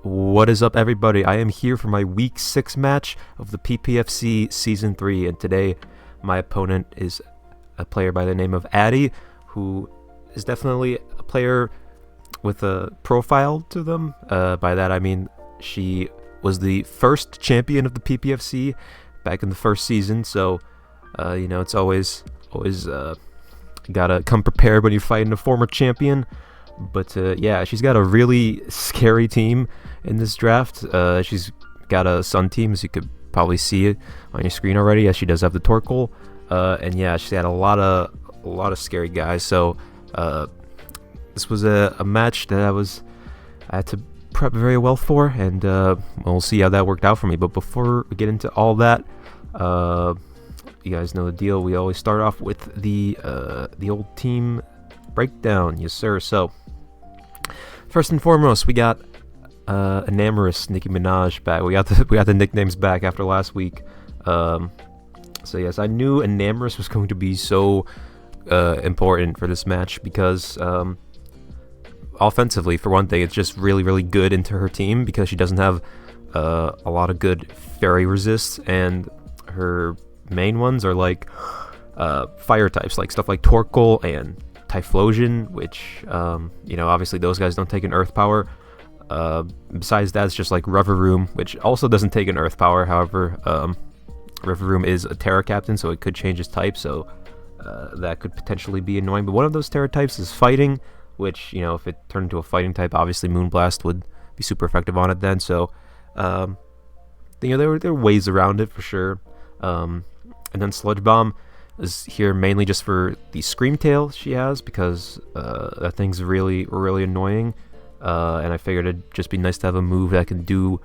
What is up, everybody? I am here for my Week 6 match of the PPFC Season 3, and today my opponent is a player by the name of Addie, who is definitely a player with a profile to them. By that I mean she was the first champion of the PPFC back in the first season, so it's always gotta come prepared when you're fighting a former champion. But yeah, she's got a really scary team in this draft. She's got a Sun team, as you could probably see it on your screen already, as she does have the Torkoal. And yeah, she's had a lot of scary guys. So this was a match that I had to prep very well for, and we'll see how that worked out for me. But before we get into all that, you guys know the deal. We always start off with the old team breakdown. Yes, sir. So first and foremost, we got Enamorous Nicki Minaj back. We got the nicknames back after last week. So yes, I knew Enamorous was going to be so important for this match because offensively, for one thing, it's just really good into her team because she doesn't have a lot of good fairy resists, and her main ones are like fire types, like stuff like Torkoal and Typhlosion, which obviously those guys don't take an earth power. Besides that, it's just like Revavroom, which also doesn't take an earth power. However, Revavroom is a Terra captain, so it could change its type, so that could potentially be annoying. But one of those Terra types is fighting, which, if it turned into a fighting type, obviously Moonblast would be super effective on it then. So there are ways around it for sure. And then Sludge Bomb is here mainly just for the Scream Tail she has, because that thing's really annoying, and I figured it'd just be nice to have a move that can do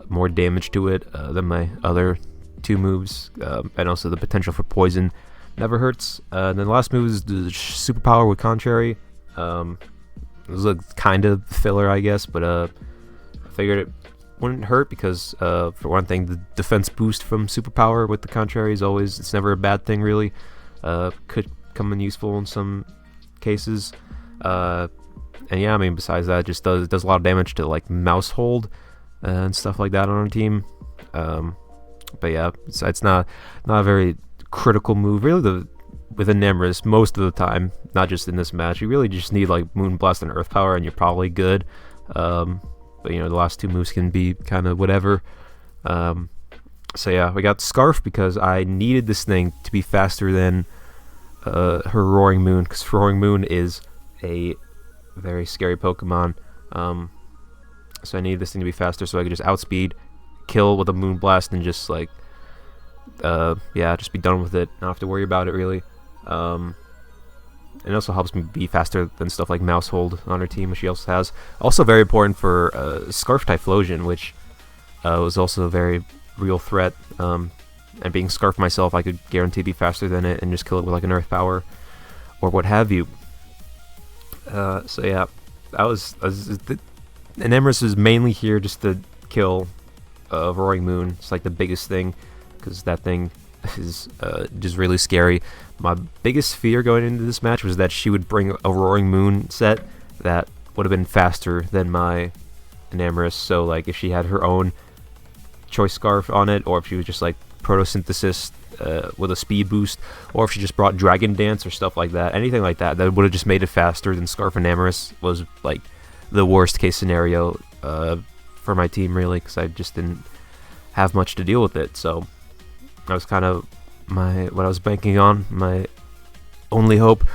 more damage to it than my other two moves, and also the potential for poison never hurts. And then the last move is the superpower with Contrary. It was a kind of filler, I guess, but I figured it wouldn't hurt because, for one thing, the defense boost from superpower with the Contrary it's never a bad thing, really. Could come in useful in some cases. And yeah, I mean, besides that, it just does a lot of damage to like Mouse Hold and stuff like that on our team. But yeah, it's not a very critical move, really. With Enamorous, most of the time, not just in this match, you really just need like Moonblast and Earth Power, and you're probably good. But the last two moves can be kind of whatever. So yeah, we got Scarf because I needed this thing to be faster than her Roaring Moon, because Roaring Moon is a very scary Pokemon. So I needed this thing to be faster so I could just outspeed, kill with a Moonblast, and just like just be done with it. Not have to worry about it really. It also helps me be faster than stuff like Mouse Hold on her team, which she also has. Also very important for Scarf Typhlosion, which was also a very real threat. And being Scarf myself, I could guarantee be faster than it and just kill it with like an Earth Power or what have you. So yeah, Enamorous is mainly here just to kill Roaring Moon. It's like the biggest thing, because that thing is just really scary. My biggest fear going into this match was that she would bring a Roaring Moon set that would have been faster than my Enamorous. So like if she had her own Choice Scarf on it, or if she was just like Photosynthesis with a speed boost, or if she just brought Dragon Dance or stuff like that, anything like that would have just made it faster than Scarf Enamorous, was like the worst case scenario for my team, really, because I just didn't have much to deal with it. So that was kind of what I was banking on, my only hope.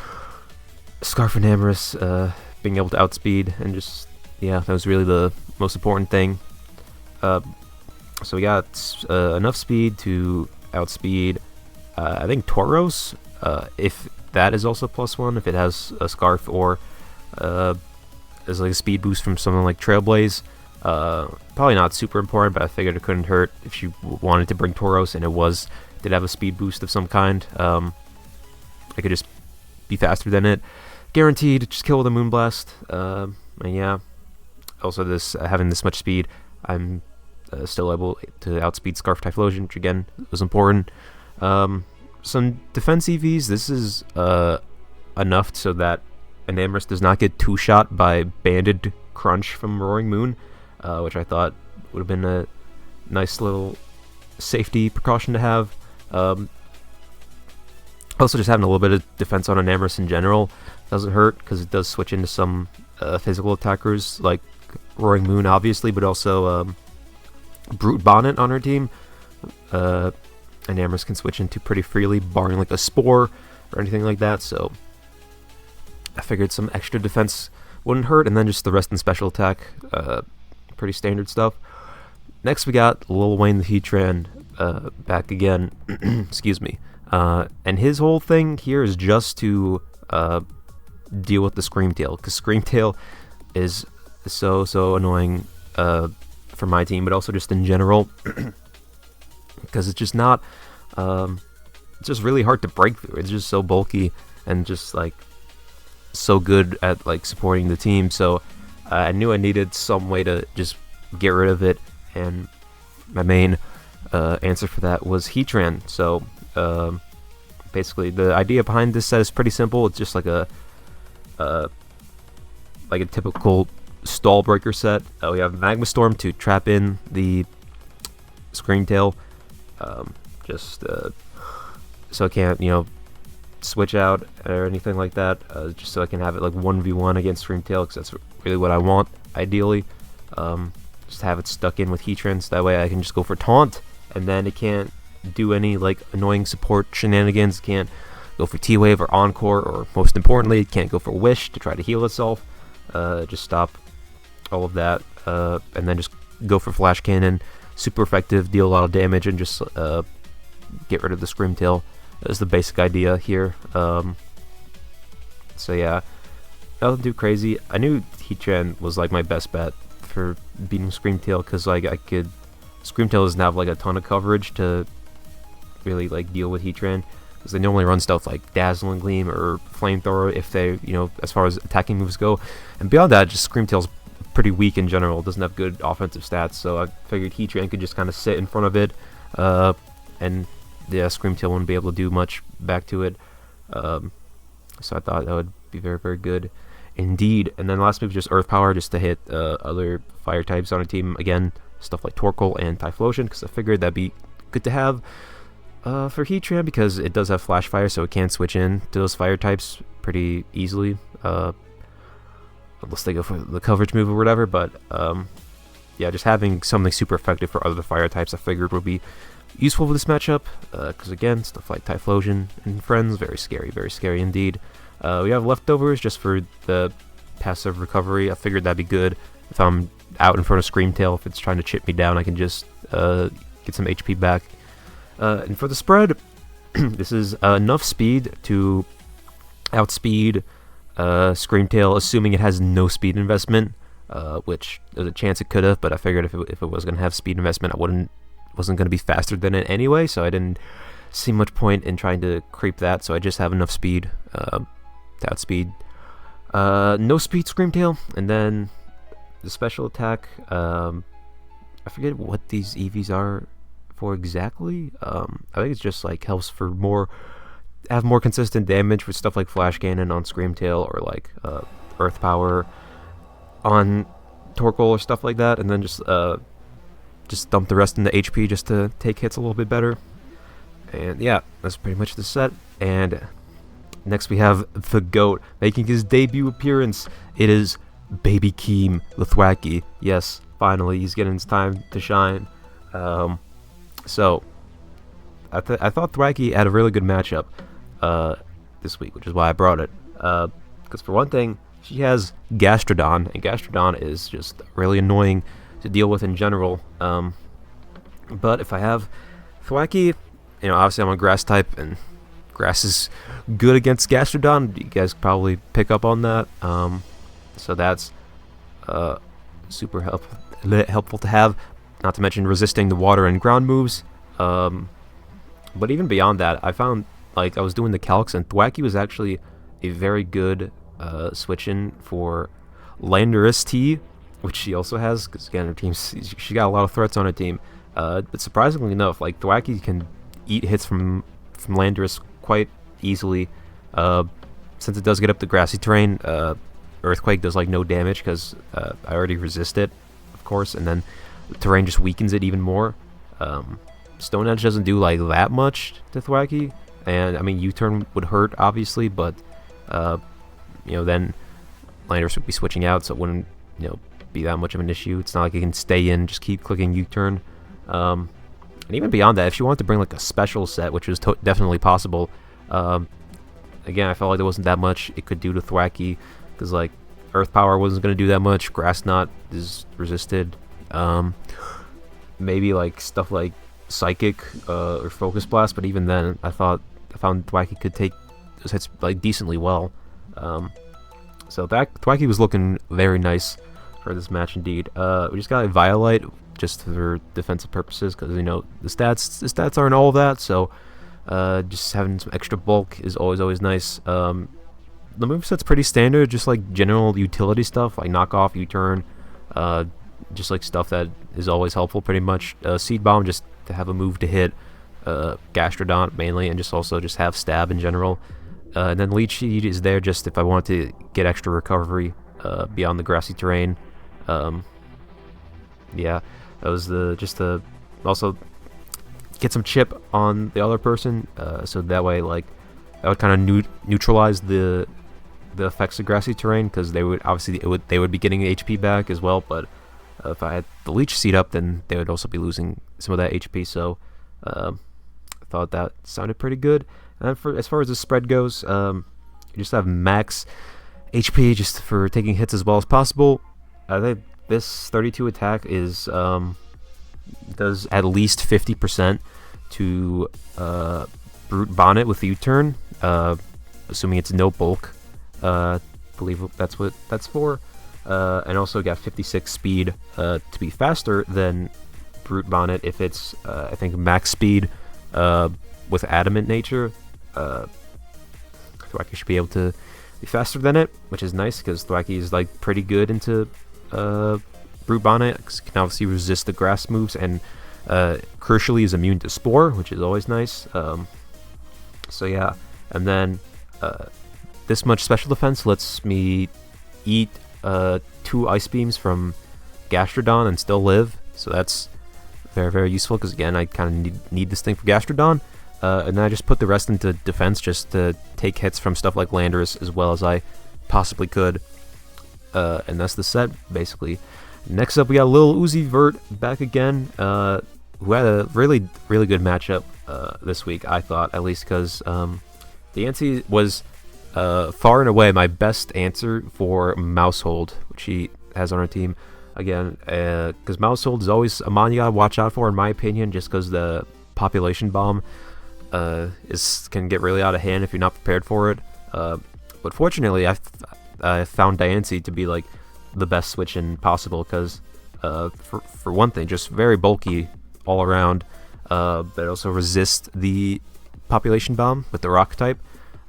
Scarf Enamorous being able to outspeed, and just, yeah, that was really the most important thing. So we got enough speed to outspeed, I think, Tauros, if that is also +1, if it has a Scarf, or as like a speed boost from something like Trailblaze. Probably not super important, but I figured it couldn't hurt if she wanted to bring Tauros, and it did have a speed boost of some kind. I could just be faster than it, guaranteed to just kill with a Moonblast. And yeah, also this having this much speed, I'm still able to outspeed Scarf Typhlosion, which again was important. Some defense EVs. This is enough so that Enamorous does not get two-shot by Banded Crunch from Roaring Moon. which I thought would have been a nice little safety precaution to have. Also, just having a little bit of defense on an Amorous in general doesn't hurt, because it does switch into some physical attackers like Roaring Moon, obviously, but also Brute Bonnet on her team. And Amorous can switch into pretty freely, barring like a Spore or anything like that. So I figured some extra defense wouldn't hurt, and then just the rest in special attack, pretty standard stuff. Next, we got Lil Wayne the Heatran back again. Excuse me. And his whole thing here is just to deal with the Screamtail, because Screamtail is so annoying for my team, but also just in general, because it's just not, it's just really hard to break through. It's just so bulky and just like so good at like supporting the team. So I knew I needed some way to just get rid of it, and my main answer for that was Heatran. So basically, the idea behind this set is pretty simple. It's just like a typical stall breaker set. We have Magma Storm to trap in the Screamtail, just so I can't, switch out or anything like that. Just so I can have it like 1v1 against Screamtail, because that's really what I want, ideally. Just have it stuck in with Heatran, so that way I can just go for Taunt, and then it can't do any like annoying support shenanigans. It can't go for T-Wave or Encore, or most importantly, it can't go for Wish to try to heal itself. Just stop all of that, and then just go for Flash Cannon. Super effective, deal a lot of damage, and just get rid of the Screamtail. That's the basic idea here. So yeah, nothing too crazy. I knew Heatran was like my best bet for beating Screamtail, because like Screamtail doesn't have like a ton of coverage to really like deal with Heatran, because they normally run stuff like Dazzling Gleam or Flamethrower if they, as far as attacking moves go, and beyond that, just Screamtail's pretty weak in general. It doesn't have good offensive stats, so I figured Heatran could just kind of sit in front of it, and yeah, Screamtail wouldn't be able to do much back to it. So I thought that would be very, very good indeed. And then last move, just Earth Power, just to hit other fire types on a team. Again, stuff like Torkoal and Typhlosion, because I figured that'd be good to have for Heatran, because it does have Flash Fire, so it can switch in to those fire types pretty easily, unless they go for the coverage move or whatever. But yeah, just having something super effective for other fire types I figured would be useful for this matchup, because again, stuff like Typhlosion and friends, very scary indeed. We have leftovers just for the passive recovery. I figured that'd be good if I'm out in front of Screamtail. If it's trying to chip me down, I can just get some HP back. And for the spread, this is enough speed to outspeed Screamtail, assuming it has no speed investment, which there's a chance it could have, but I figured if it was going to have speed investment, wasn't going to be faster than it anyway, so I didn't see much point in trying to creep that, so I just have enough speed to outspeed no speed Screamtail. And then the special attack, I forget what these EVs are for exactly. I think it's just like helps for more consistent damage with stuff like Flash Cannon on Screamtail, or like Earth Power on Torkoal or stuff like that, and then just dump the rest in the HP just to take hits a little bit better. And yeah, that's pretty much the set. And next we have the GOAT making his debut appearance. It is Baby Keem Thwackey. Yes, finally he's getting his time to shine. So I thought Thwackey had a really good matchup this week, which is why I brought it. Because for one thing, she has Gastrodon, and Gastrodon is just really annoying to deal with in general. But if I have Thwackey, obviously I'm a grass type, and grass is good against Gastrodon. You guys probably pick up on that. So that's super helpful to have. Not to mention resisting the water and ground moves. But even beyond that, I found like I was doing the calcs, and Thwackey was actually a very good switch-in for Landorus T, which she also has, because again, her team, she got a lot of threats on her team. But surprisingly enough, like Thwackey can eat hits from Landorus quite easily. Since it does get up the grassy terrain, Earthquake does like no damage, because I already resist it of course, and then the terrain just weakens it even more. Stone Edge doesn't do like that much to Thwackey, and I mean U-turn would hurt obviously, but then Landorus would be switching out, so it wouldn't be that much of an issue. It's not like you can stay in, just keep clicking U-turn. And even beyond that, if you wanted to bring like a special set, which was definitely possible, again, I felt like there wasn't that much it could do to Thwackey, because like Earth Power wasn't going to do that much. Grass Knot is resisted. Maybe like stuff like Psychic or Focus Blast, but even then, I found Thwackey could take those hits like decently well. So that Thwackey was looking very nice for this match indeed. We just got a Violite just for defensive purposes, because the stats aren't all that. So just having some extra bulk is always nice. The moveset's pretty standard, just like general utility stuff like knock off, U-turn, just like stuff that is always helpful pretty much. Seed Bomb just to have a move to hit, Gastrodon mainly, and just have stab in general. And then Leech Seed is there just if I want to get extra recovery beyond the grassy terrain. Yeah, that was just to also get some chip on the other person, so that way like that would kind of neutralize the effects of grassy terrain, because they would be getting HP back as well. But if I had the Leech Seed up, then they would also be losing some of that HP. So I thought that sounded pretty good. And then as far as the spread goes, you just have max HP just for taking hits as well as possible. I think this 32 attack is does at least 50% to Brute Bonnet with the U-turn, assuming it's no bulk. I believe that's what that's for. And also got 56 speed to be faster than Brute Bonnet if it's I think max speed with Adamant nature. Thwackey should be able to be faster than it, which is nice because Thwackey is like pretty good into Brute Bonnet. Can obviously resist the grass moves, and crucially is immune to Spore, which is always nice. So yeah, and then this much special defense lets me eat 2 Ice Beams from Gastrodon and still live, so that's very useful, because again I kind of need this thing for Gastrodon. And then I just put the rest into defense just to take hits from stuff like Landorus as well as I possibly could. And that's the set, basically. Next up, we got Lil Uzi Vert back again, who had a really good matchup this week, I thought, at least, because the Yancy was far and away my best answer for Mousehold, which he has on our team. Again, because Mousehold is always a mon you gotta watch out for, in my opinion, just because the Population Bomb can get really out of hand if you're not prepared for it. But fortunately, I found Diancie to be like the best switch in possible, because for one thing, just very bulky all around, but also resist the Population Bomb with the rock type.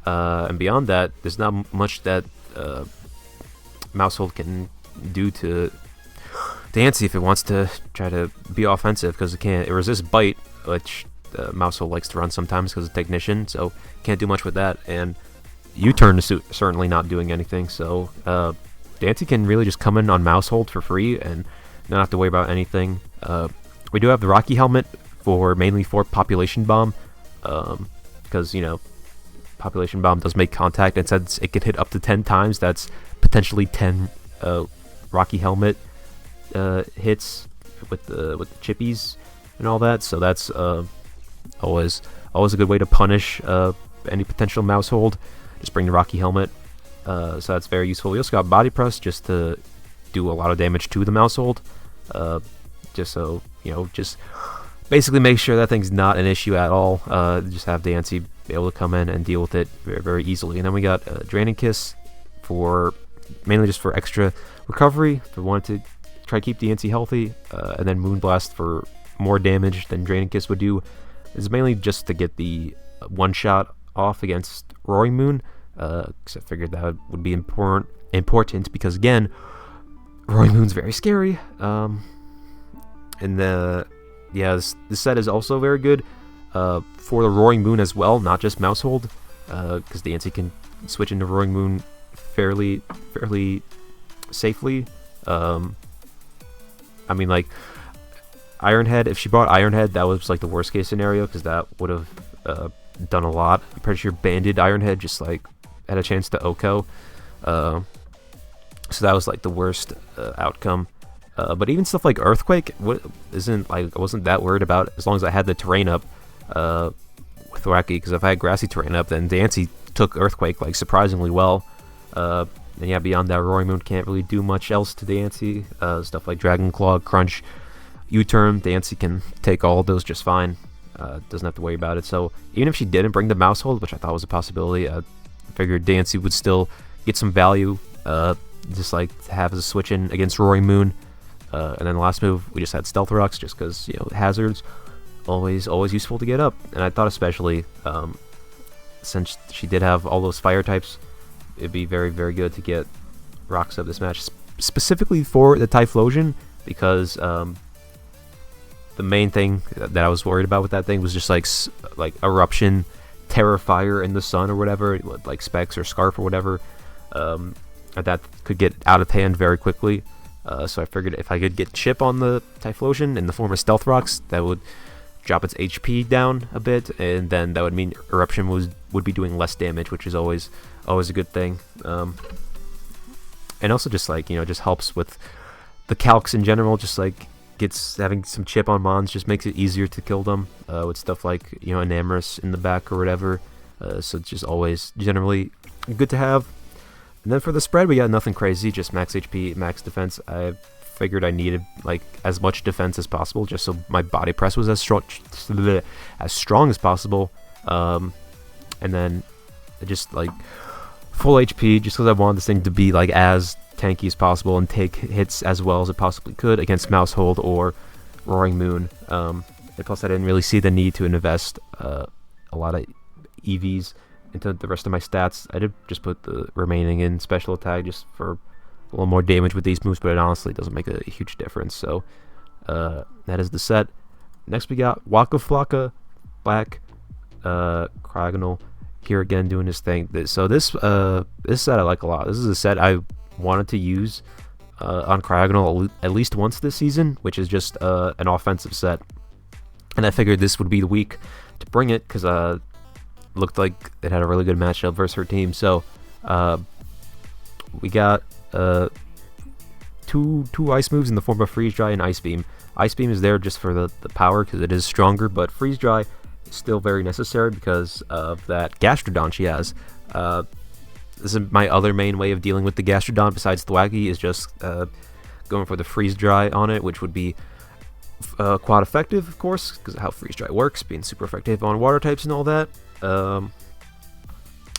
And beyond that, there's not much that Mousehold can do to Diancie if it wants to try to be offensive, because it resists Bite, which Mousehold likes to run sometimes because of Technician, so can't do much with that. And U-turn is certainly not doing anything, so Diancie can really just come in on Mousehold for free and not have to worry about anything. We do have the Rocky Helmet mainly for Population Bomb, because Population Bomb does make contact, and since it can hit up to 10 times, that's potentially 10 Rocky Helmet hits with the chippies and all that. So that's always a good way to punish any potential Mousehold. Just bring the Rocky Helmet, so that's very useful. We also got Body Press just to do a lot of damage to the Mousehold, just so just basically make sure that thing's not an issue at all. Just have Diancie be able to come in and deal with it very easily. And then we got Draining Kiss mainly just for extra recovery if we wanted to try to keep Diancie healthy, and then Moonblast for more damage than Draining Kiss would do. It's mainly just to get the one shot off against Roaring Moon, because I figured that would be important because again, Roaring Moon's very scary. And this set is also very good for the Roaring Moon as well, not just Mousehold, because Diancie can switch into Roaring Moon fairly safely. I mean, like, Iron Head, if she brought Iron Head, that was like the worst case scenario, because that would have done a lot. I'm pretty sure Banded Iron Head just like had a chance to OHKO. So that was like the worst outcome. But even stuff like Earthquake isn't like, I wasn't that worried about, as long as I had the terrain up with Wacky, because if I had grassy terrain up, then Dancy took Earthquake like surprisingly well. And yeah, beyond that, Roaring Moon can't really do much else to Dancy. Stuff like Dragon Claw, Crunch, U-turn, Dancy can take all of those just fine. Doesn't have to worry about it. So even if she didn't bring the Mouse Hold, which I thought was a possibility, I figured Dancy would still get some value, just like to have as a switch in against Roaring Moon. And then the last move, we just had Stealth Rocks, just because, you know, hazards, always useful to get up. And I thought especially, since she did have all those fire types, it'd be very, very good to get rocks up this match, specifically for the Typhlosion, because the main thing that I was worried about with that thing was just like Eruption, Terra Fire in the Sun or whatever, like Specs or Scarf or whatever, that could get out of hand very quickly. So I figured if I could get Chip on the Typhlosion in the form of Stealth Rocks, that would drop its HP down a bit, and then that would mean Eruption would be doing less damage, which is always a good thing. And also just like, you know, just helps with the calcs in general, just like having some Chip on Mons just makes it easier to kill them with stuff like, you know, Enamorous in the back or whatever. So it's just always generally good to have. And then for the spread, we got nothing crazy, just max HP, max defense. I figured I needed like as much defense as possible, just so my body press was as strong as possible. And then just like full HP, just because I wanted this thing to be like as tanky as possible and take hits as well as it possibly could against Mousehold or Roaring Moon. And plus, I didn't really see the need to invest a lot of EVs into the rest of my stats. I did just put the remaining in special attack just for a little more damage with these moves, but it honestly doesn't make a huge difference. So that is the set. Next we got Waka Flocka, Black, Cryogonal, here again doing his thing. So this set I like a lot. This is a set I wanted to use on Cryogonal at least once this season, which is just an offensive set. And I figured this would be the week to bring it, because looked like it had a really good matchup versus her team. So we got two ice moves in the form of Freeze Dry and Ice Beam. Ice Beam is there just for the power, because it is stronger, but Freeze Dry is still very necessary because of that Gastrodon she has. This is my other main way of dealing with the Gastrodon besides Thwacky, is just going for the Freeze Dry on it, which would be quad effective, of course, because of how Freeze Dry works, being super effective on water types and all that. And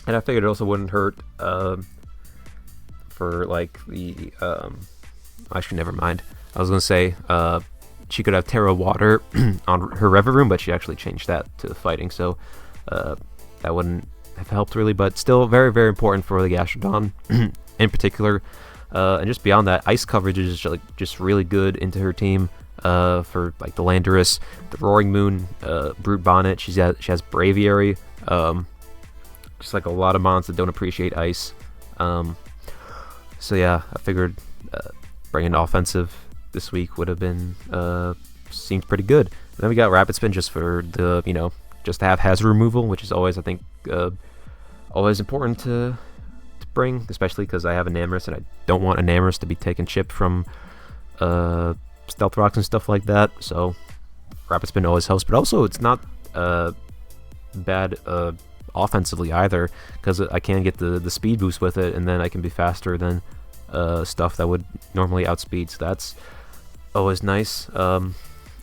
I figured it also wouldn't hurt for like the actually never mind. I was gonna say she could have Terra Water on her Reverie, but she actually changed that to fighting, so that wouldn't have helped really, but still very, very important for the Gastrodon in particular. And just beyond that, ice coverage is just really good into her team. For like the Landorus, the Roaring Moon, Brute Bonnet, she has Braviary, just like a lot of mons that don't appreciate ice. So yeah, I figured bringing offensive this week would have been seemed pretty good. And then we got Rapid Spin just for the, you know, just to have hazard removal, which is always, I think, always important to bring, especially because I have Enamorous and I don't want Enamorous to be taking chip from Stealth Rocks and stuff like that. So Rapid Spin always helps, but also it's not bad offensively either, because I can get the speed boost with it, and then I can be faster than stuff that would normally outspeed, so that's always nice. And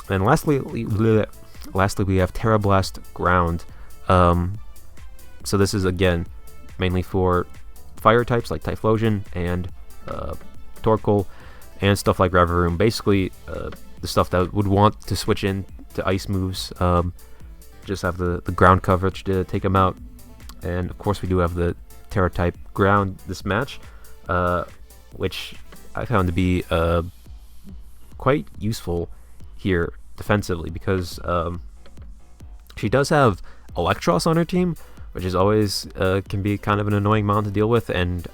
lastly we have Terra Blast Ground. So this is again mainly for fire types like Typhlosion and Torkoal, and stuff like Reverie. Basically the stuff that would want to switch in to ice moves, just have the ground coverage to take them out. And of course we do have the Terra type ground this match, which I found to be quite useful here defensively, because she does have Electros on her team, which is always can be kind of an annoying mon to deal with. And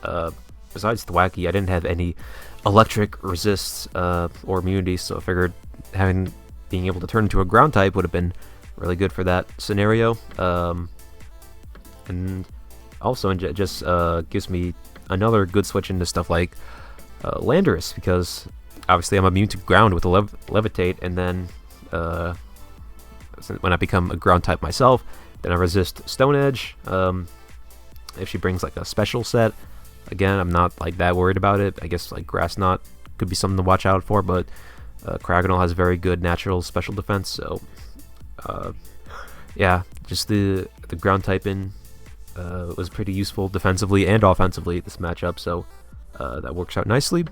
besides Thwacky, I didn't have any electric resists or immunity, so I figured being able to turn into a ground type would have been really good for that scenario. And also it just gives me another good switch into stuff like Landorus, because obviously I'm immune to ground with a levitate, and then when I become a ground type myself, then I resist Stone Edge. If she brings like a special set, again, I'm not like that worried about it. I guess like Grass Knot could be something to watch out for, but Cragonal has very good natural special defense, so yeah, just the ground typing was pretty useful defensively and offensively this matchup, so that works out nicely.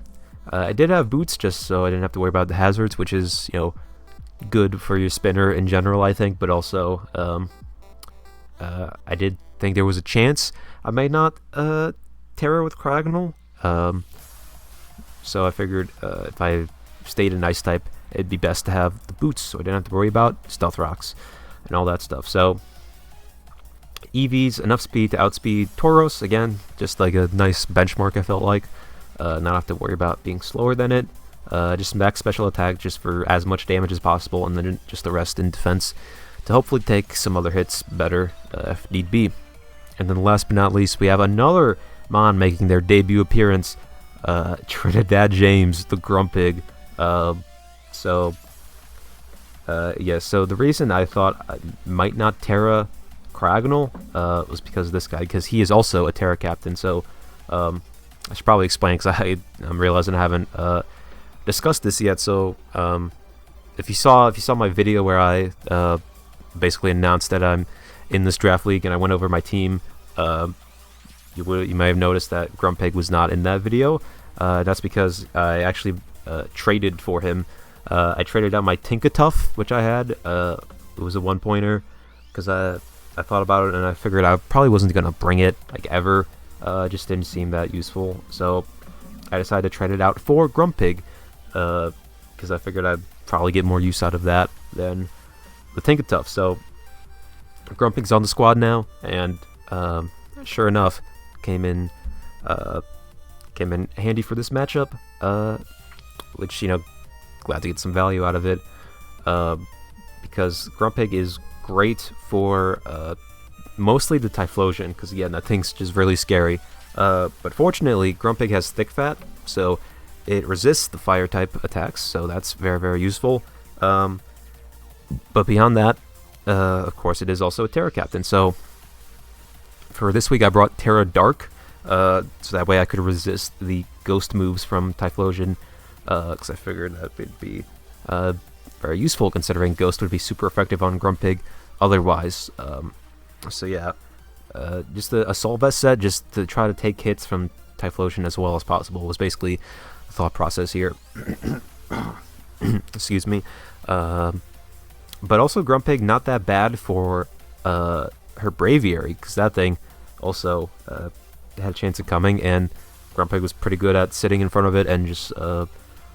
I did have boots just so I didn't have to worry about the hazards, which is, you know, good for your spinner in general, I think, but also I did think there was a chance I might not Terra with Cragonal, so I figured if I stayed an ice type, it'd be best to have the boots so I didn't have to worry about stealth rocks and all that stuff. So Eevee's enough speed to outspeed Tauros, again, just like a nice benchmark I felt like. Not have to worry about being slower than it. Just max special attack just for as much damage as possible, and then just the rest in defense to hopefully take some other hits better if need be. And then last but not least, we have another Mon making their debut appearance, Trinidad James, the Grumpig. So the reason I thought I might not Terra Cragonal was because of this guy, because he is also a Terra captain, so I should probably explain, because I'm realizing I haven't discussed this yet. So if you saw my video where I basically announced that I'm in this draft league and I went over my team, you may have noticed that Grumpig was not in that video. That's because I actually traded for him. I traded out my Tinkatuff, which I had. It was a 1-pointer, because I thought about it and I figured I probably wasn't gonna bring it like ever. Just didn't seem that useful, so I decided to trade it out for Grumpig, because I figured I'd probably get more use out of that than the Tinkatuff. So Grumpig's on the squad now, and sure enough, came in handy for this matchup, which, you know, glad to get some value out of it, because Grumpig is great for mostly the Typhlosion, because again, that thing's just really scary. But fortunately, Grumpig has Thick Fat, so it resists the fire type attacks, so that's very, very useful. But beyond that, of course, it is also a Terra captain. So for this week, I brought Terra Dark, so that way I could resist the ghost moves from Typhlosion, because I figured that would be very useful, considering Ghost would be super effective on Grumpig otherwise. So yeah, just a Assault Vest set, just to try to take hits from Typhlosion as well as possible, was basically the thought process here. Excuse me. But also Grumpig, not that bad for her Braviary, because that thing also had a chance of coming, and Grumpig was pretty good at sitting in front of it and just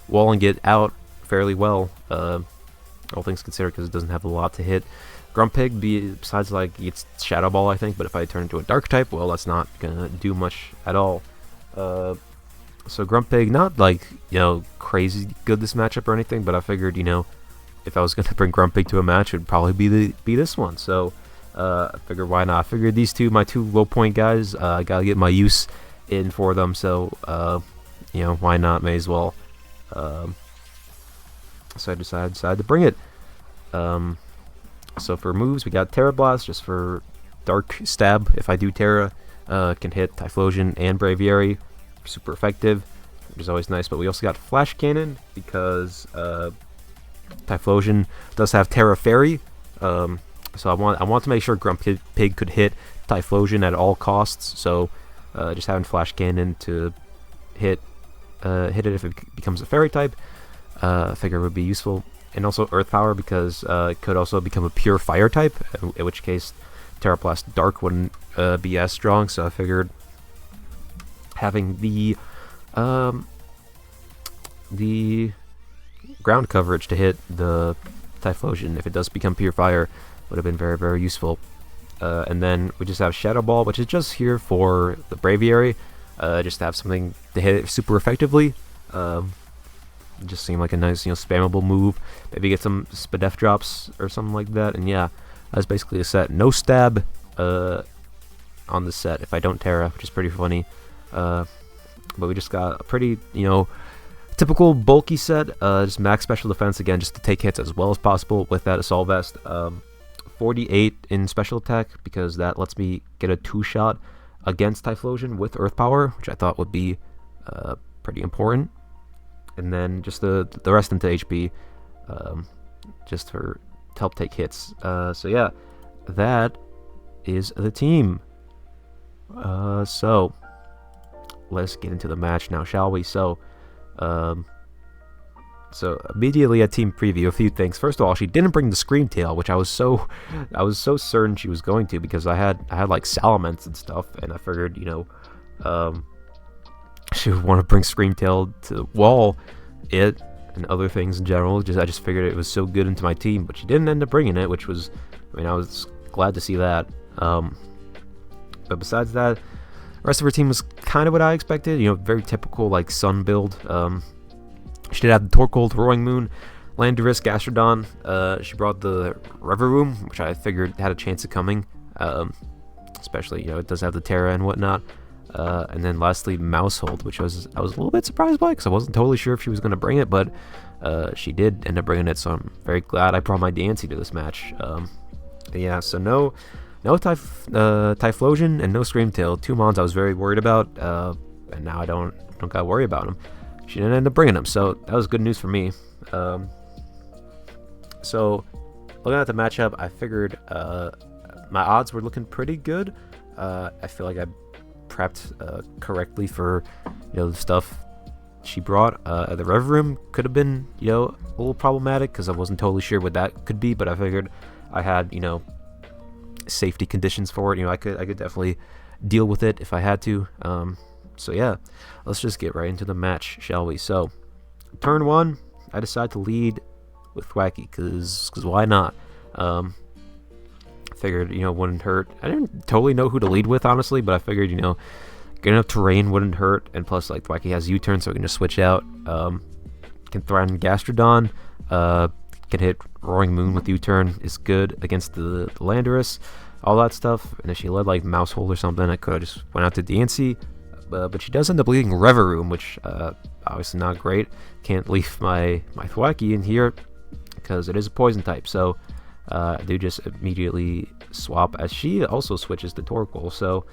walling it out fairly well, all things considered, because it doesn't have a lot to hit. Grumpig, besides like it's Shadow Ball, I think, but if I turn into a Dark type, well, that's not gonna do much at all. So Grumpig, not like, you know, crazy good this matchup or anything, but I figured, you know, if I was gonna bring Grumpig to a match, it would probably be this one. So I figured, why not? I figured these two, my two low point guys, I gotta get my use in for them. So you know, why not? May as well. So I decided to bring it. So for moves, we got Terra Blast, just for Dark Stab. If I do Terra, can hit Typhlosion and Braviary, super effective, which is always nice. But we also got Flash Cannon, because Typhlosion does have Terra Fairy. So I want to make sure Grumpig could hit Typhlosion at all costs. So just having Flash Cannon to hit it if it becomes a Fairy type, I figure would be useful. And also Earth Power, because it could also become a pure Fire type, in which case Terra Blast Dark wouldn't be as strong. So I figured having the ground coverage to hit the Typhlosion if it does become pure Fire would have been very, very useful. And then we just have Shadow Ball, which is just here for the Braviary, just to have something to hit it super effectively. It just seemed like a nice, spammable move. Maybe get some Spadef drops or something like that. And yeah, that's basically a set. No stab on the set if I don't Terra, which is pretty funny. But we just got a pretty, typical bulky set. Just max special defense again, just to take hits as well as possible with that assault vest. 48 in special attack because that lets me get a 2-shot against Typhlosion with Earth Power, which I thought would be pretty important. And then just the rest into HP, just to help take hits. So yeah, that is the team. So let's get into the match now, shall we? So immediately at team preview, a few things. First of all, she didn't bring the Scream Tail, which I was so certain she was going to, because I had like Salamence and stuff, and I figured she would want to bring Scream Tail to wall it and other things in general. I just figured it was so good into my team, but she didn't end up bringing it, which was, I was glad to see that. But besides that, the rest of her team was kind of what I expected. Very typical like Sun build. She did have the Torkoal, Roaring Moon, Landorus, Gastrodon. She brought the Reverum, which I figured had a chance of coming. Especially, it does have the Terra and whatnot. And then lastly, Mousehold, which I was a little bit surprised by, because I wasn't totally sure if she was going to bring it, but she did end up bringing it, so I'm very glad I brought my Diancie to this match. Yeah, so no Typhlosion and no Scream Tail. 2 mons I was very worried about, and now I don't got to worry about them. She didn't end up bringing them, so that was good news for me. So looking at the matchup, I figured my odds were looking pretty good. I feel like I prepped correctly for the stuff she brought. The Rev Room could have been a little problematic because I wasn't totally sure what that could be, but I figured I had safety conditions for it. I could definitely deal with it if I had to. So yeah, let's just get right into the match, shall we? So turn 1, I decide to lead with Thwacky because why not? Figured wouldn't hurt. I didn't totally know who to lead with, honestly, but I figured getting up terrain wouldn't hurt, and plus like Thwacky has U-turn, so we can just switch out. Can threaten Gastrodon, can hit Roaring Moon with U-turn, is good against the Landorus, all that stuff. And if she led like Mousehold or something, I could have just went out to Diancie, but she does end up leading Reverum, which obviously not great. Can't leave my Thwacky in here because it is a poison type, so I do just immediately swap, as she also switches to Torkoal. So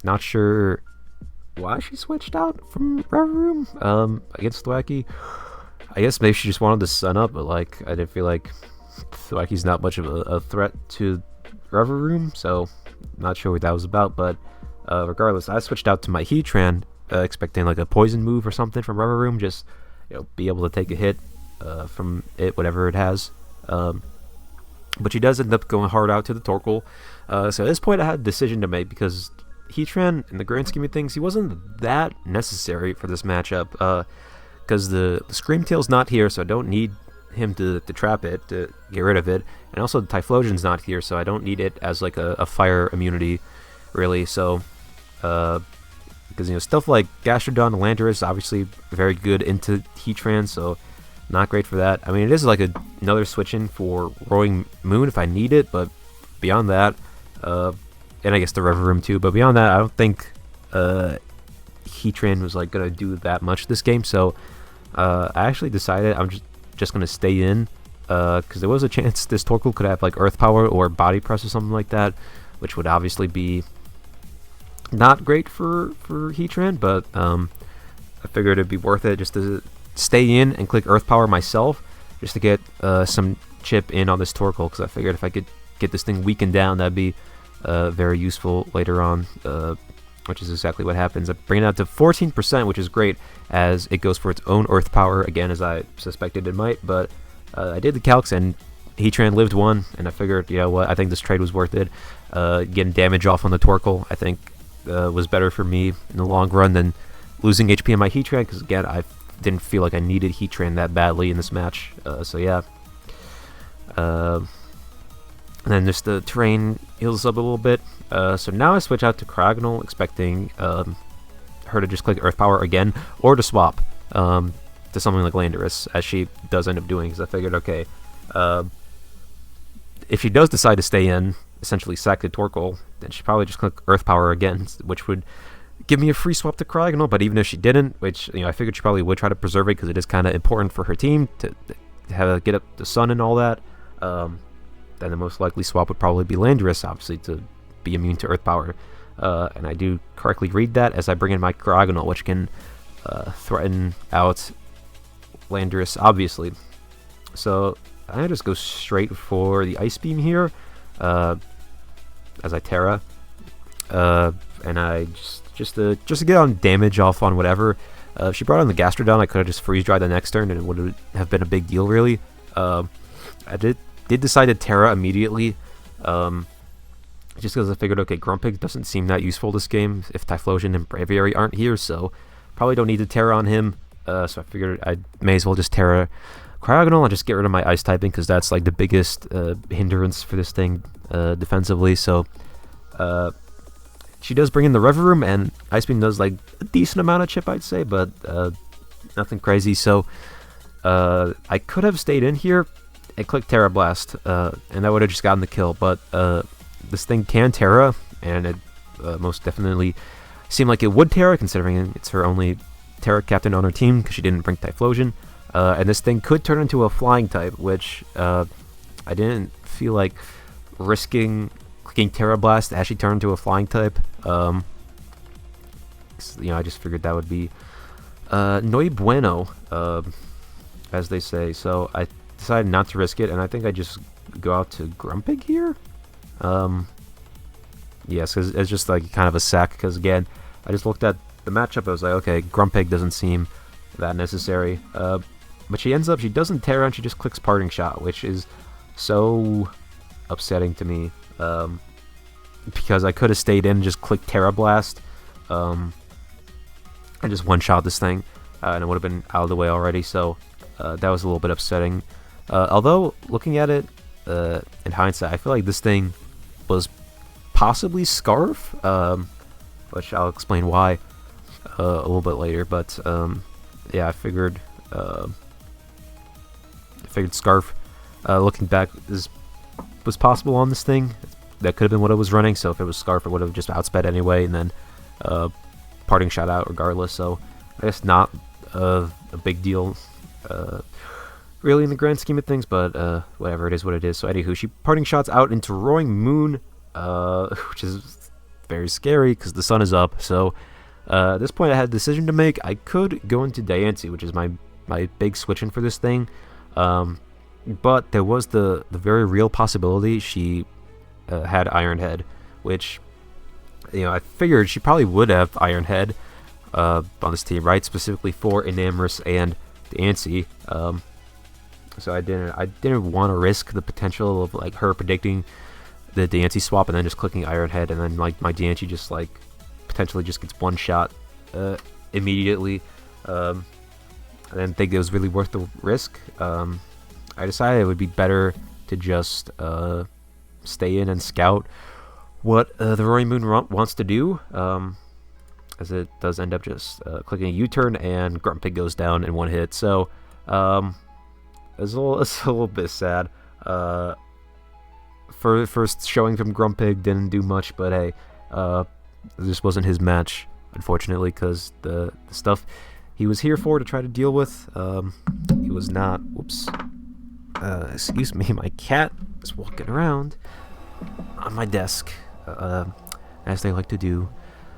not sure why she switched out from Reverum against Thwacky. I guess maybe she just wanted to sun up, but like I didn't feel like Thwacky's not much of a threat to Reverum, so not sure what that was about. But regardless, I switched out to my Heatran, expecting like a poison move or something from Reverum, just be able to take a hit from it, whatever it has. But she does end up going hard out to the Torkoal. So at this point I had a decision to make, because Heatran, in the grand scheme of things, he wasn't that necessary for this matchup, because the Scream Tail's not here, so I don't need him to trap it, to get rid of it. And also the Typhlosion's not here, so I don't need it as like a fire immunity, really. So because stuff like Gastrodon and Landorus obviously very good into Heatran, so not great for that. I mean, it is like another switch in for Roaring Moon if I need it, but beyond that, and I guess the Reverum too, but beyond that, I don't think Heatran was like gonna do that much this game. So I actually decided I'm just gonna stay in, because there was a chance this Torkoal could have like Earth Power or Body Press or something like that, which would obviously be not great for Heatran, but I figured it'd be worth it just to stay in and click Earth Power myself, just to get some chip in on this Torkoal, because I figured if I could get this thing weakened down, that'd be very useful later on, which is exactly what happens. I bring it out to 14%, which is great, as it goes for its own Earth Power, again, as I suspected it might, but I did the calcs, and Heatran lived 1, and I figured, what, I think this trade was worth it. Getting damage off on the Torkoal, I think, was better for me in the long run than losing HP on my Heatran, because again, I didn't feel like I needed Heatran that badly in this match. So yeah. And then just the terrain heals up a little bit. So now I switch out to Cragnole, expecting her her to just click Earth Power again, or to swap to something like Landorus, as she does end up doing, because I figured, okay, if she does decide to stay in, essentially sack the Torkoal, then she'd probably just click Earth Power again, which would give me a free swap to Cryogonal. But even if she didn't, which, I figured she probably would try to preserve it because it is kind of important for her team to have get up the sun and all that, then the most likely swap would probably be Landorus, obviously, to be immune to Earth Power. And I do correctly read that as I bring in my Cryogonal, which can threaten out Landorus, obviously. So I just go straight for the Ice Beam here, as I Terra, and I just to get on damage off on whatever. If she brought on the Gastrodon, I could have just freeze dried the next turn, and it would have been a big deal, really. I did decide to Terra immediately, just because I figured, okay, Grumpig doesn't seem that useful this game if Typhlosion and Braviary aren't here, so probably don't need to Terra on him. So I figured I may as well just Terra Cryogonal and just get rid of my Ice typing, because that's like the biggest hindrance for this thing defensively. So she does bring in the Reverum, and Ice Beam does like a decent amount of chip, I'd say, but nothing crazy. So I could have stayed in here and clicked Terra Blast, and that would have just gotten the kill. But this thing can Terra, and it most definitely seemed like it would Terra, considering it's her only Terra captain on her team because she didn't bring Typhlosion. And this thing could turn into a flying type, which I didn't feel like risking clicking Terra Blast as she turned into a flying type. I just figured that would be no bueno, as they say. So I decided not to risk it, and I think I just go out to Grumpig here. Yes, because it's just like kind of a sack, because again, I just looked at the matchup, I was like, okay, Grumpig doesn't seem that necessary. But she doesn't Terra, and she just clicks Parting Shot, which is so upsetting to me. Because I could have stayed in and just clicked Terra Blast, and just one-shot this thing, and it would have been out of the way already, so that was a little bit upsetting. Although, looking at it in hindsight, I feel like this thing was possibly Scarf, which I'll explain why a little bit later, but yeah, I figured Scarf, looking back, was possible on this thing. That could have been what it was running, so if it was Scarf, it would have just outsped anyway, and then Parting Shot out regardless, so I guess not a big deal really in the grand scheme of things, but whatever, it is what it is. So anywho, she Parting Shots out into Roaring Moon, which is very scary because the sun is up. So at this point I had a decision to make. I could go into Diancie, which is my big switch in for this thing, but there was the very real possibility she had Iron Head, which I figured she probably would have Iron Head on this team, right? Specifically for Enamorus and Diancie. So I didn't want to risk the potential of like her predicting the Diancie swap and then just clicking Iron Head, and then like my Diancie just like potentially just gets one shot immediately. I didn't think it was really worth the risk. I decided it would be better to just stay in and scout what the Roaring Moon wants to do, as it does end up just clicking a U-turn, and Grumpig goes down in one hit. So it's a little bit sad. First showing from Grumpig didn't do much, but hey, this wasn't his match, unfortunately, because the stuff he was here for to try to deal with, he was not. Whoops. Excuse me, my cat is walking around on my desk, as they like to do.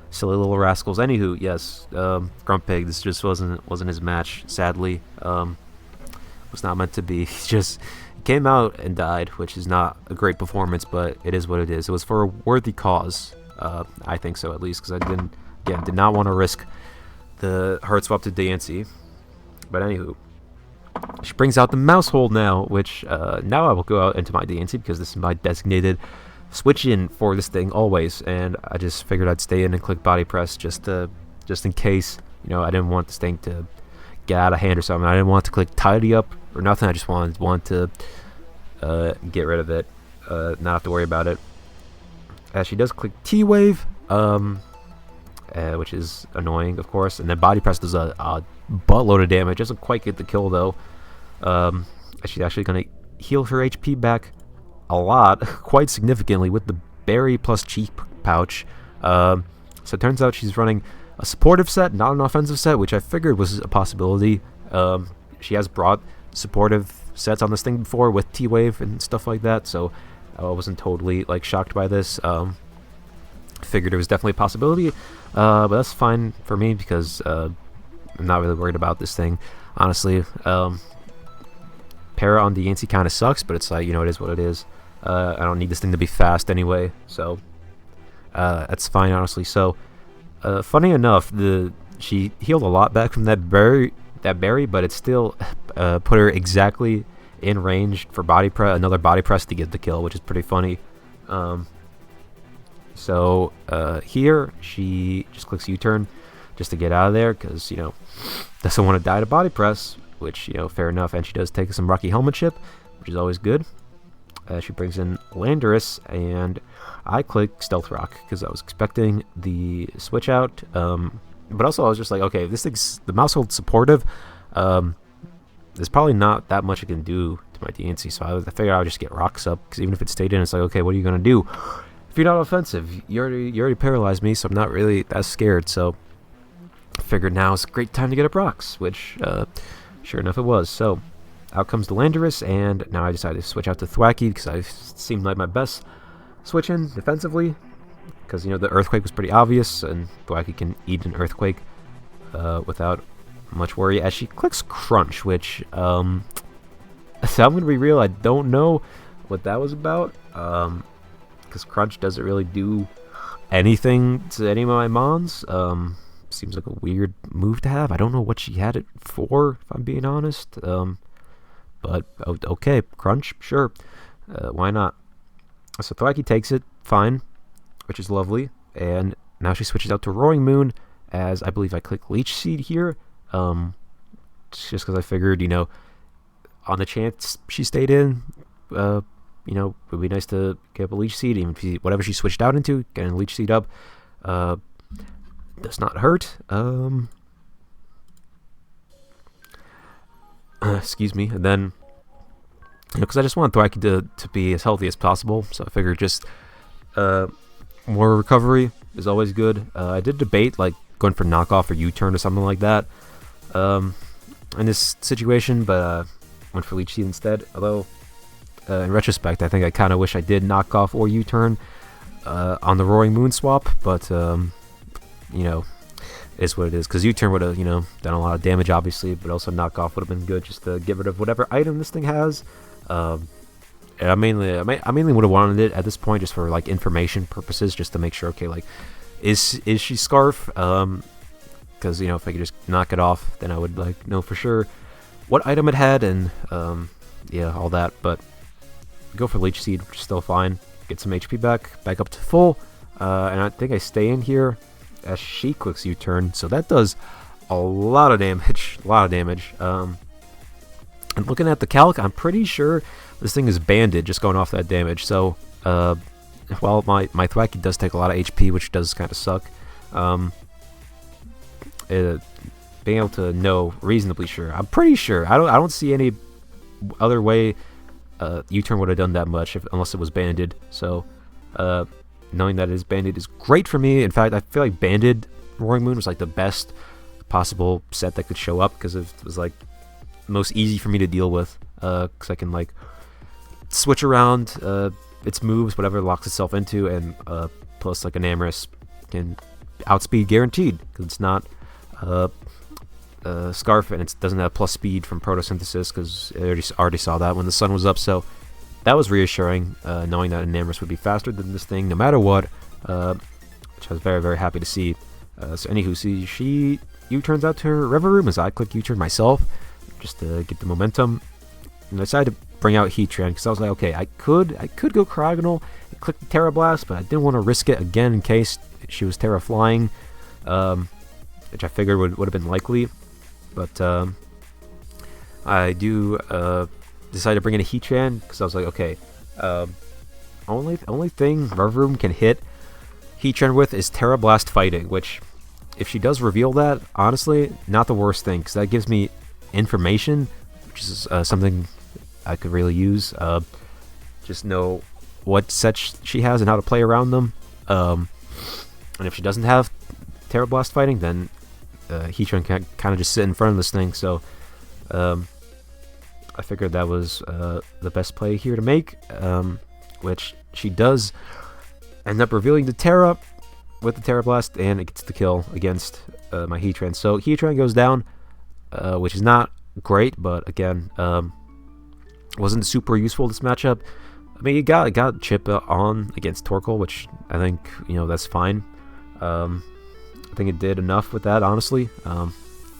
Silly little rascals. Anywho, yes, Grumpig, this just wasn't his match, sadly. Was not meant to be. He just came out and died, which is not a great performance, but it is what it is. It was for a worthy cause. I think so, at least, because I did not want to risk the hard swap to Diancie. But anywho, she brings out the mouse hold now, which now I will go out into my Diancie because this is my designated switch in for this thing always, and I just figured I'd stay in and click Body Press just in case. I didn't want this thing to get out of hand or something. I didn't want to click Tidy Up or nothing. I just want to get rid of it, not have to worry about it. She does click T-Wave, and which is annoying, of course. And then body press does a buttload of damage. Doesn't quite get the kill though. She's actually gonna heal her HP back a lot, quite significantly, with the berry plus cheek pouch. So it turns out she's running a supportive set, not an offensive set, which I figured was a possibility. She has brought supportive sets on this thing before with T-Wave and stuff like that, so I wasn't totally like shocked by this. Figured it was definitely a possibility, but that's fine for me because I'm not really worried about this thing, honestly. Para on the Yancey kind of sucks, but it's like, you know, it is what it is. I don't need this thing to be fast anyway, so that's fine, honestly. So funny enough, she healed a lot back from that berry, but it still put her exactly in range for another body press to get the kill, which is pretty funny. So here she just clicks U-turn just to get out of there because, you know, doesn't want to die to body press, which, you know, fair enough. And she does take some Rocky helmet chip, which is always good. She brings in Landorus, and I click Stealth Rock because I was expecting the switch out. But also I was just like, okay, this thing's the mouse holds supportive. There's probably not that much it can do to my DNC, so I figured I would just get rocks up because even if it stayed in, it's like, okay, what are you gonna do? If you're not offensive, you already paralyzed me, so I'm not really that scared. So I figured now is a great time to get up rocks, which sure enough it was. So out comes the Landorus, and now I decided to switch out to Thwacky because I seemed like my best switch in defensively. Because, you know, the Earthquake was pretty obvious, and Thwacky can eat an Earthquake without much worry. As she clicks Crunch, which, so I'm going to be real, I don't know what that was about. Because Crunch doesn't really do anything to any of my mons. Seems like a weird move to have. I don't know what she had it for, if I'm being honest. But, okay, Crunch, sure. Why not? So Thwacky takes it, fine, which is lovely. And now she switches out to Roaring Moon, as I believe I click Leech Seed here. Just because I figured, you know, on the chance she stayed in, you know, it would be nice to get up a Leech Seed, even if whatever she switched out into, getting a Leech Seed up does not hurt. Excuse me. And then, you know, because I just want Thwacky to be as healthy as possible, so I figured just more recovery is always good. I did debate like going for knockoff or U-turn or something like that in this situation, but went for Leech Seed instead. Although in retrospect, I think I kind of wish I did knockoff or U-turn on the Roaring Moon swap, but you know, is what it is. Because U-turn would have, you know, done a lot of damage, obviously, but also knockoff would have been good just to get rid of whatever item this thing has. And I mainly would have wanted it at this point just for like information purposes, just to make sure, okay, like, is she Scarf? Because, you know, if I could just knock it off, then I would like know for sure what item it had, and yeah, all that. But go for Leech Seed, which is still fine. Get some HP back up to full, and I think I stay in here as she clicks U-turn, so that does a lot of damage. And looking at the calc, I'm pretty sure this thing is banded just going off that damage. So while my Thwacky does take a lot of HP, which does kind of suck, being able to know reasonably sure, I'm pretty sure, I don't see any other way U-turn would have done that much unless it was banded. So knowing that it is banded is great for me. In fact, I feel like banded Roaring Moon was like the best possible set that could show up, because it was like most easy for me to deal with, because I can like switch around its moves, whatever it locks itself into, and plus like an Amorous can outspeed guaranteed, because it's not Scarf, and it doesn't have plus speed from photosynthesis, because I already saw that when the sun was up. So that was reassuring, knowing that an Amorous would be faster than this thing no matter what, which I was very, very happy to see. So anywho, she U-turns out to her Rever Room as I click U-turn myself, just to get the momentum. And I decided to bring out Heatran, because I was like, okay, I could go Cryogonal and click the Terra Blast, but I didn't want to risk it again in case she was Terra Flying, which I figured would have been likely. But I do decide to bring in a Heatran, because I was like, okay, only thing Rever Room can hit Heatran with is Terra Blast Fighting, which if she does reveal that, honestly, not the worst thing, because that gives me information, which is something I could really use. Just know what sets she has and how to play around them. And if she doesn't have Terra Blast fighting, then Heatran can kind of just sit in front of this thing. So I figured that was the best play here to make, which she does end up revealing the Terra with the Terra Blast, and it gets the kill against my Heatran. So Heatran goes down, which is not great, but again, wasn't super useful this matchup. I mean, it got Chip on against Torkoal, which I think, that's fine. I think it did enough with that, honestly.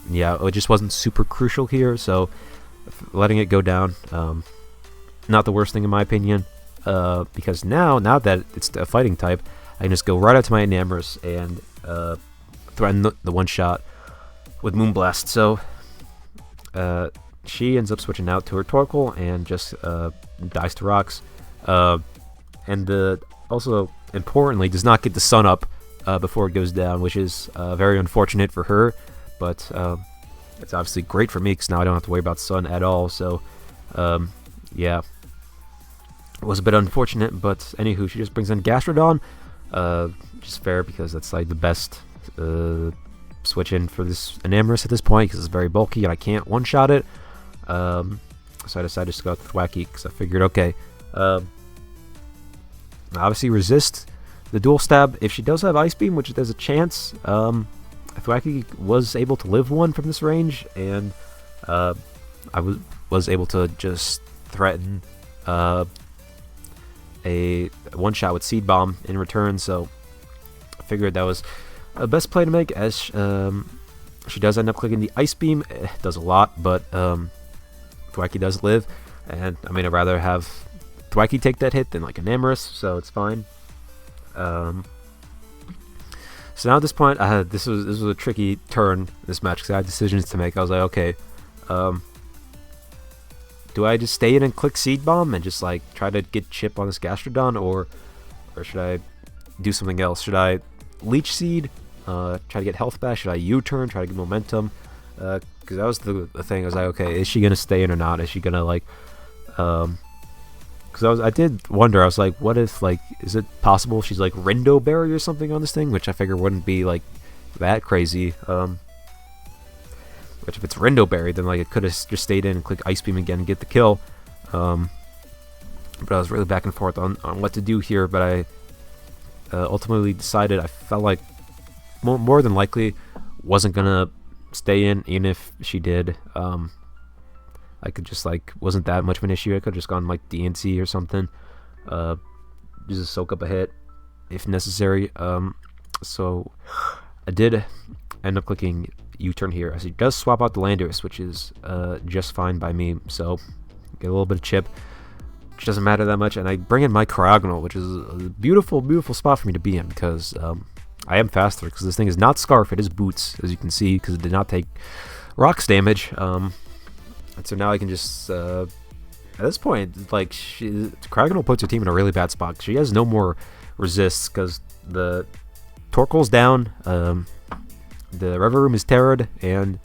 Yeah, it just wasn't super crucial here, so letting it go down, not the worst thing in my opinion, because now that it's a fighting type, I can just go right out to my Enamorus and threaten the one-shot with Moonblast. So she ends up switching out to her Torkoal and just dies to rocks. And also, importantly, does not get the sun up before it goes down, which is very unfortunate for her, but it's obviously great for me because now I don't have to worry about sun at all. So yeah, it was a bit unfortunate, but anywho, she just brings in Gastrodon, which is fair because that's like the best switch in for this Enamorus at this point, because it's very bulky and I can't one-shot it. So I decided to go with Thwackey because I figured, okay, obviously resist the dual stab. If she does have Ice Beam, which there's a chance, Thwackey was able to live one from this range, and I was able to just threaten a one-shot with Seed Bomb in return. So I figured that was the best play to make, as she does end up clicking the Ice Beam. It does a lot, but Thwackey does live, and I mean, I'd rather have Thwackey take that hit than like Enamorus, so it's fine. So now at this point, this was a tricky turn, this match, because I had decisions to make. I was like, okay, do I just stay in and click Seed Bomb and just like try to get Chip on this Gastrodon, or should I do something else? Should I Leech Seed, try to get health back? Should I U-turn, try to get momentum? Because that was the thing. I was like, okay, is she gonna stay in or not? Is she gonna like, because I did wonder. I was like, what if, like, is it possible she's like Rindo Berry or something on this thing, which I figure wouldn't be like that crazy. Which if it's Rindo Berry, then like it could have just stayed in and click Ice Beam again and get the kill. But I was really back and forth on what to do here. But I ultimately decided, I felt like more than likely wasn't gonna stay in, even if she did. I could just like, wasn't that much of an issue. I could have just gone like DNC or something, just soak up a hit if necessary. So I did end up clicking U-turn here, as he does swap out the Landorus, which is just fine by me. So get a little bit of chip, which doesn't matter that much, and I bring in my Cryogonal, which is a beautiful, beautiful spot for me to be in, because I am faster, because this thing is not Scarf, it is Boots, as you can see, because it did not take Rocks damage. And so now I can just, at this point, like, Cryogonal puts her team in a really bad spot. She has no more resists, because the Torkoal's down, the Rever Room is terrored, and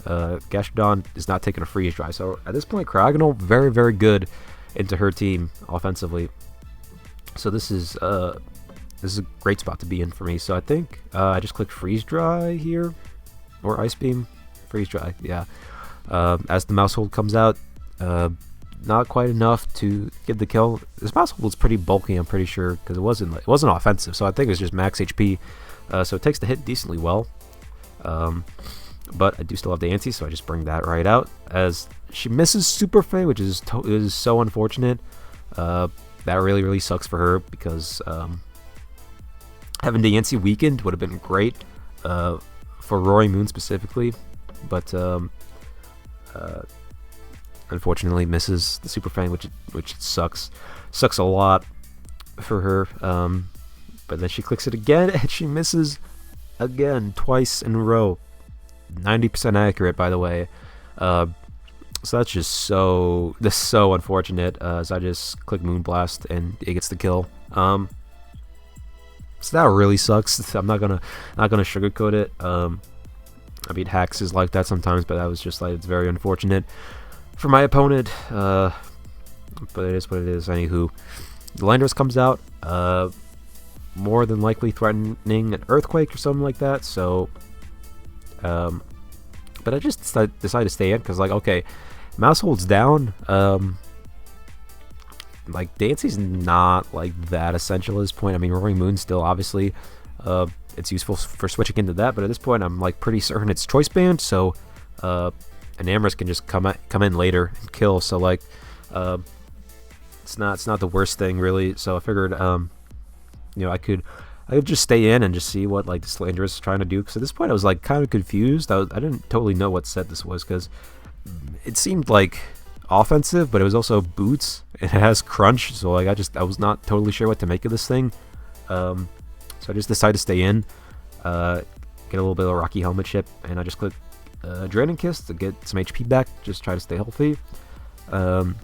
Gastrodon is not taking a freeze dry. So at this point, Cryogonal very, very good into her team offensively. So this is a great spot to be in for me. So I think I just click freeze dry here, or Ice Beam, freeze dry, yeah. As the mouse hold comes out, not quite enough to get the kill. This mouse hold was pretty bulky, I'm pretty sure, because it wasn't offensive. So I think it was just max HP. So it takes the hit decently well. But I do still have the anti, so I just bring that right out as she misses Super Fey, which is so unfortunate. That really, really sucks for her, because having the anti weakened would have been great for Roaring Moon specifically, but unfortunately misses the Super Fang, which sucks a lot for her. But then she clicks it again and she misses again twice in a row. 90% accurate, by the way. So that's just so unfortunate. As I just click Moonblast and it gets the kill. So that really sucks. I'm not gonna sugarcoat it. I mean, hacks is like that sometimes, but that was just like, it's very unfortunate for my opponent. But it is what it is. Anywho, the Landorus comes out, more than likely threatening an earthquake or something like that. So, but I just decided to stay in because, like, okay, mouse holds down. Like, Dancy's not like that essential at this point. I mean, Roaring Moon still obviously, it's useful for switching into that, but at this point, I'm like pretty certain it's choice banned. So, an Amorous can just come in later and kill. So like, it's not the worst thing really. So I figured, you know, I could just stay in and just see what like the Landorus is trying to do. Because at this point, I was like kind of confused. I didn't totally know what set this was because it seemed like offensive, but it was also boots. It has crunch, so like I was not totally sure what to make of this thing. So I just decided to stay in, get a little bit of Rocky Helmet chip, and I just clicked Draining Kiss to get some HP back. Just try to stay healthy. And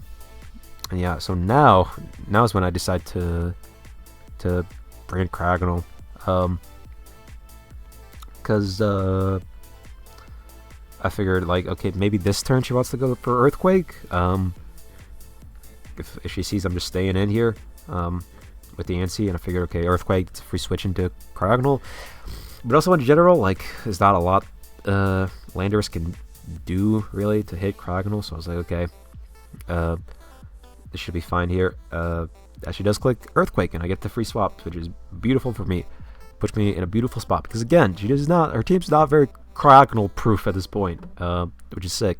yeah, so now is when I decide to bring in Cragonal, because I figured, like, okay, maybe this turn she wants to go for Earthquake. If she sees I'm just staying in here with the Antsy, and I figured, okay, Earthquake, it's a free switch into Cragonal. But also in general, like, there's not a lot Landorus can do, really, to hit Cragonal. So I was like, okay, this should be fine here. She does click Earthquake, and I get the free swap, which is beautiful for me. Puts me in a beautiful spot, because again, her team's not very Cragonal proof at this point, which is sick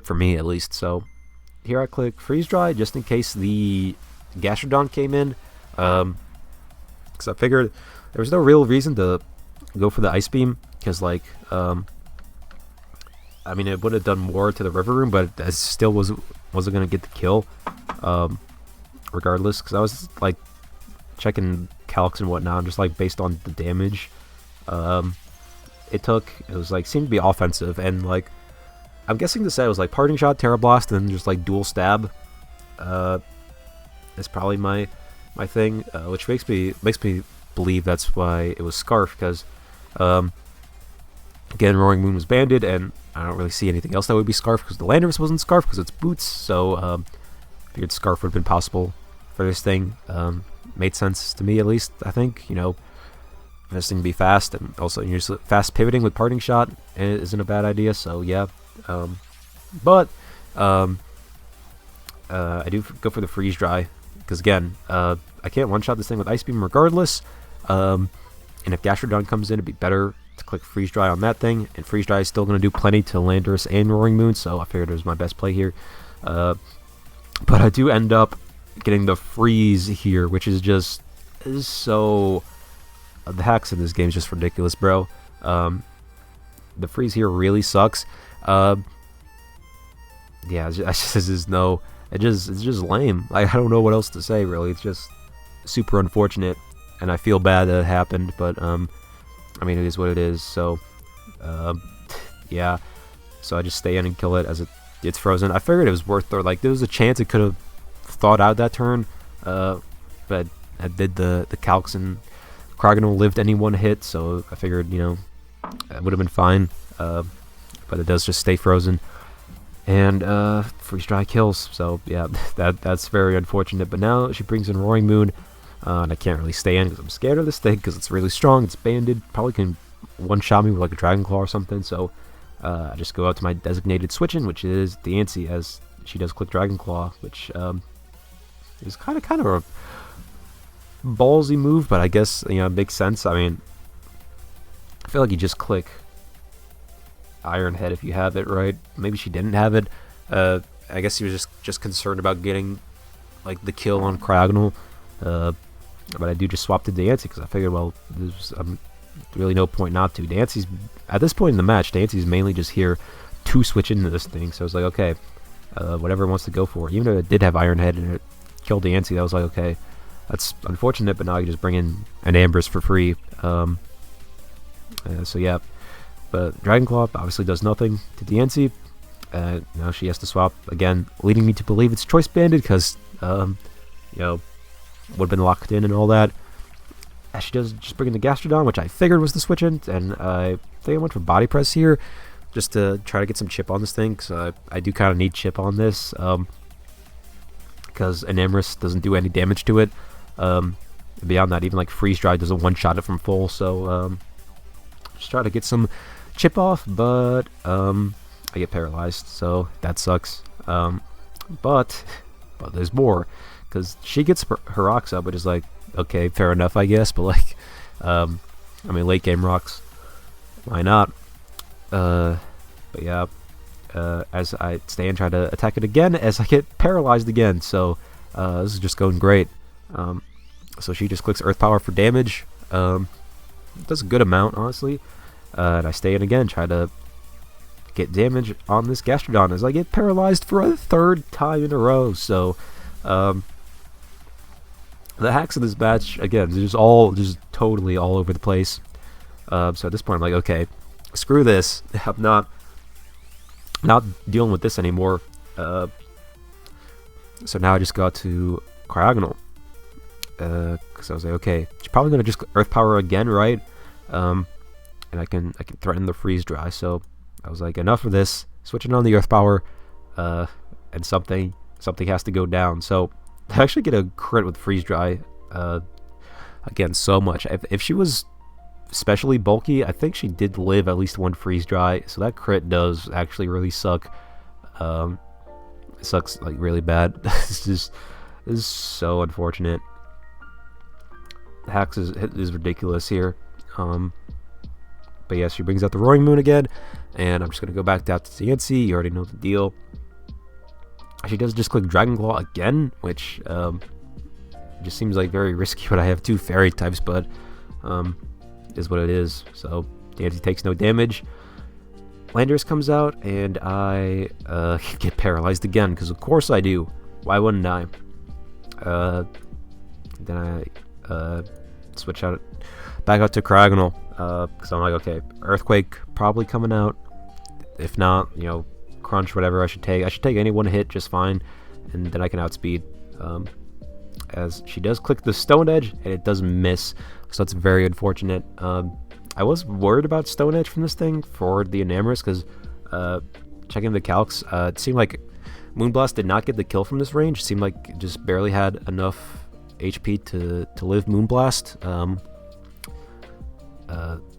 for me at least. So here I click Freeze Dry just in case the Gastrodon came in, because I figured there was no real reason to go for the Ice Beam, because like, I mean, it would have done more to the River Room, but it still wasn't gonna get the kill, regardless, because I was like checking calcs and whatnot, just like based on the damage it took. It was like, seemed to be offensive, and like, I'm guessing the set was like Parting Shot, Terra Blast, and then just like Dual Stab. Is probably my thing, which makes me believe that's why it was Scarf, because again, Roaring Moon was banded, and I don't really see anything else that would be Scarf, because the Landorus wasn't Scarf because it's boots. So I figured Scarf would have been possible for this thing. Made sense to me, at least. I think, you know, this thing be fast, and also fast pivoting with Parting Shot isn't a bad idea. So yeah, but I do go for the Freeze Dry, because again, I can't one-shot this thing with Ice Beam regardless, and if Gastrodon comes in, it'd be better to click Freeze Dry on that thing, and Freeze Dry is still going to do plenty to Landorus and Roaring Moon, so I figured it was my best play here. But I do end up getting the freeze here, which is just so... the hacks in this game is just ridiculous, bro. The freeze here really sucks. Yeah, it's just lame. Like, I don't know what else to say, really. It's just super unfortunate, and I feel bad that it happened, but I mean, it is what it is. So yeah, so I just stay in and kill it as it's frozen. I figured it was worth it. Like, there was a chance it could have thawed out that turn, but I did the calcs, and Cragonal lived any one hit, so I figured, you know, it would have been fine, but it does just stay frozen, and Freeze Dry kills. So yeah, that's very unfortunate. But now she brings in Roaring Moon, and I can't really stay in because I'm scared of this thing, because it's really strong, it's banded, probably can one-shot me with like a Dragon Claw or something. So I just go out to my designated switch-in, which is the Antsy, as she does click Dragon Claw, which is kind of a ballsy move, but I guess, you know, it makes sense. I mean, I feel like you just click Iron Head if you have it, right? Maybe she didn't have it. I guess he was just concerned about getting like the kill on Cragonal. But I do just swap to Dancy, because I figured, well, there's really no point not to. Dancy's at this point in the match, Dancy's mainly just here to switch into this thing. So it's like, okay, whatever it wants to go for. Even though it did have Iron Head and it killed Dancy, that was like, okay, that's unfortunate, but now you just bring in an Amber's for free. So yeah, but Dragon Claw obviously does nothing to Dancy. Now she has to swap again, leading me to believe it's choice banded, because you know, would have been locked in and all that. she does just bring in the Gastrodon, which I figured was the switch in, and I think I went for body press here just to try to get some chip on this thing, because I do kind of need chip on this, because Enamorus doesn't do any damage to it. Beyond that, even like Freeze Dry doesn't one-shot it from full, so just try to get some chip off, but I get paralyzed, so that sucks. But there's more, because she gets her rocks up, which is like, okay, fair enough, I guess, but like, I mean, late game rocks, why not? But yeah, as I stay and try to attack it again, as I get paralyzed again, so this is just going great. So she just clicks Earth Power for damage, does a good amount, honestly, and I stay in again, try to get damage on this Gastrodon as I get paralyzed for a third time in a row. So the hacks in this match, again, just totally all over the place. So at this point I'm like, okay, screw this, I'm not dealing with this anymore. So now I just got to Cryogonal, because I was like, okay, she's probably gonna just Earth Power again, right? And I can threaten the Freeze Dry. So I was like, enough of this, switching on the Earth Power, and something has to go down. So I actually get a crit with Freeze Dry, again, so much. If she was especially bulky, I think she did live at least one Freeze Dry, so that crit does actually really suck. It sucks like really bad. This is so unfortunate. Hax is ridiculous here. But yeah, she brings out the Roaring Moon again, and I'm just gonna go back down to TNC. You already know the deal. She does just click Dragon Claw again, which just seems like very risky when I have two fairy types, but is what it is. So TNC takes no damage. Landorus comes out, and I get paralyzed again, because of course I do. Why wouldn't I? Then I switch out back out to Cryogonal, because I'm like, okay, Earthquake probably coming out. If not, you know, Crunch, whatever I should take. I should take any one hit just fine, and then I can outspeed. As she does click the Stone Edge, and it does miss, so that's very unfortunate. I was worried about Stone Edge from this thing for the Enamorus, because checking the calcs, it seemed like Moonblast did not get the kill from this range. It seemed like it just barely had enough HP to live Moonblast.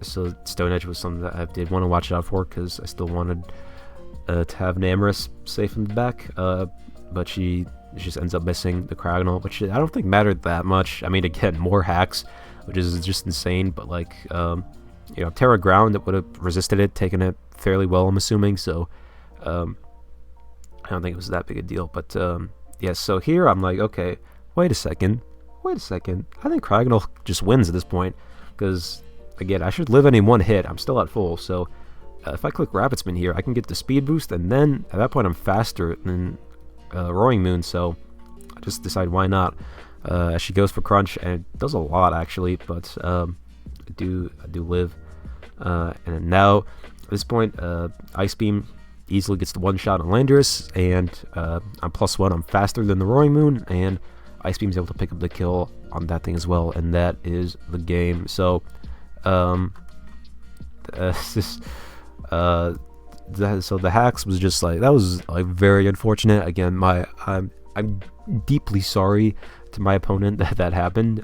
So Stone Edge was something that I did want to watch out for, because I still wanted to have Enamorus safe in the back. But she just ends up missing the Cryogonal, which I don't think mattered that much. I mean, again, more hacks, which is just insane, but like, you know, Terra Ground, that would have resisted it, taken it fairly well, I'm assuming, so I don't think it was that big a deal. But yeah, so here I'm like, okay, wait a second, I think Cryogonal just wins at this point, because again, I should live any one hit. I'm still at full, so if I click Rapid Spin here, I can get the speed boost, and then at that point I'm faster than Roaring Moon, so I just decide why not. She goes for Crunch, and it does a lot actually, but I do live. And now at this point, Ice Beam easily gets the one shot on Landorus, and I'm +1. I'm faster than the Roaring Moon, and Ice Beam's able to pick up the kill on that thing as well, and that is the game. So so the hacks was just like, that was like very unfortunate. Again, I'm deeply sorry to my opponent that happened.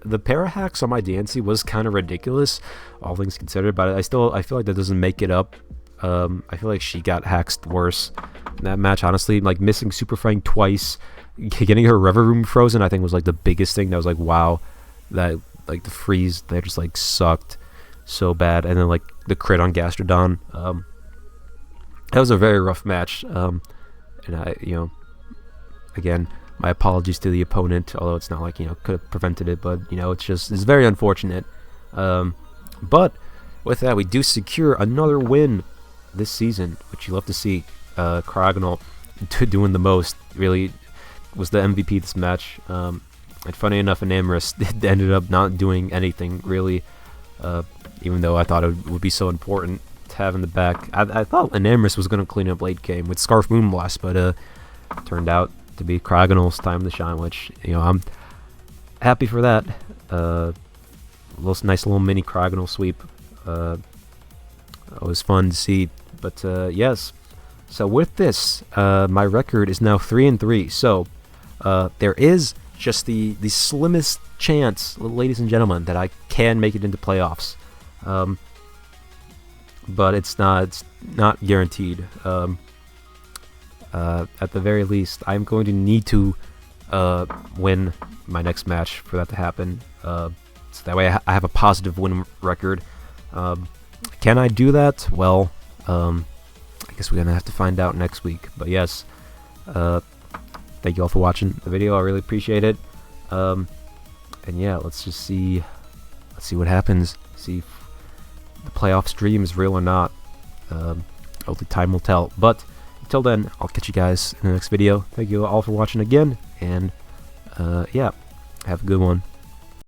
The para hacks on my DNC was kind of ridiculous, all things considered, but I feel like that doesn't make it up. I feel like she got hacked worse in that match, honestly. Like missing Super Fang twice, getting her Rever Room frozen, I think was like the biggest thing. That was like, wow, that like the freeze there just like sucked so bad, and then like the crit on Gastrodon. That was a very rough match, and I, you know, again, my apologies to the opponent, although it's not like, you know, could have prevented it, but you know, it's very unfortunate. But with that, we do secure another win this season, which you love to see. Cryogonal doing the most, really was the MVP this match. And funny enough, Enamorus ended up not doing anything really, even though I thought it would be so important to have in the back. I thought Enamorus was going to clean up late game with Scarf Moonblast, but turned out to be Cryogonal's time to shine, which, you know, happy for that. Nice little mini Cryogonal sweep. It was fun to see. But yes, so with this, my record is now 3-3. So there is just the slimmest chance, ladies and gentlemen, that I can make it into playoffs. But it's not guaranteed. At the very least, I'm going to need to win my next match for that to happen. So that way I have a positive win record. Can I do that? Well, I guess we're going to have to find out next week. But yes, thank you all for watching the video. I really appreciate it. And yeah, let's see what happens. See if the playoff stream is real or not. Only time will tell. But until then, I'll catch you guys in the next video. Thank you all for watching again, and yeah, have a good one.